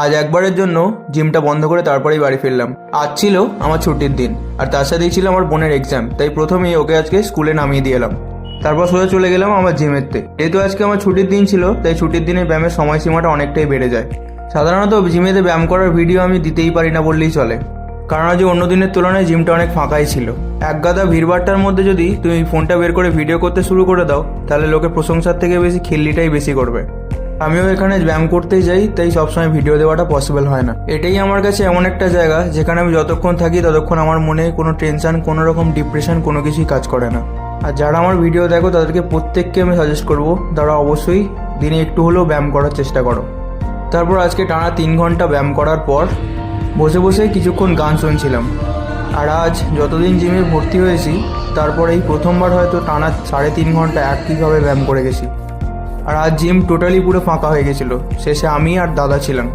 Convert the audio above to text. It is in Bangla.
আজ একবারের জন্য জিমটা বন্ধ করে তারপরেই বাড়ি ফিরলাম। আজ ছিল আমার ছুটির দিন, আর তার সাথেই ছিল আমার বোনের এক্সাম, তাই প্রথমেই ওকে আজকে স্কুলে নামিয়ে দিয়ে এলাম। তারপর সোজা চলে গেলাম আমার জিমেরতে। যেহেতু আজকে আমার ছুটির দিন ছিল, তাই ছুটির দিনে ব্যায়ামের সময়সীমাটা অনেকটাই বেড়ে যায়। সাধারণত জিমেতে ব্যায়াম করার ভিডিও আমি দিতেই পারি না বললেই চলে, কারণ আজ অন্য দিনের তুলনায় জিমটা অনেক ফাঁকাই ছিল। এক গাদা ভিড়ভাট্টার মধ্যে যদি তুমি ফোনটা বের করে ভিডিও করতে শুরু করে দাও, তাহলে লোকে প্রশংসার থেকে বেশি খিল্লিটাই বেশি করবে। আমিও এখানে ব্যায়াম করতেই যাই, তাই সবসময় ভিডিও দেওয়াটা পসিবল হয় না। এটাই আমার কাছে এমন একটা জায়গা যেখানে আমি যতক্ষণ থাকি ততক্ষণ আমার মনে কোনো টেনশন, কোনো রকম ডিপ্রেশন, কোনো কিছুই কাজ করে না। আর যারা আমার ভিডিও দেখো তাদেরকে প্রত্যেককে আমি সাজেস্ট করবো, তারা অবশ্যই দিনে একটু হলেও ব্যায়াম করার চেষ্টা করো। তারপর আজকে টানা 3 ঘন্টা ব্যায়াম করার পর বসে বসে কিছুক্ষণ গান শুনছিলাম। আর আজ যতদিন জিমে ভর্তি হয়েছি, তারপর এই প্রথমবার হয়তো টানা 3.5 ঘন্টা একইভাবে ব্যায়াম করে গেছি। আর আজ জিম টোটালি পুরো ফাঁকা হয়ে গেছিলো। শেষে আমি আর দাদা ছিলাম।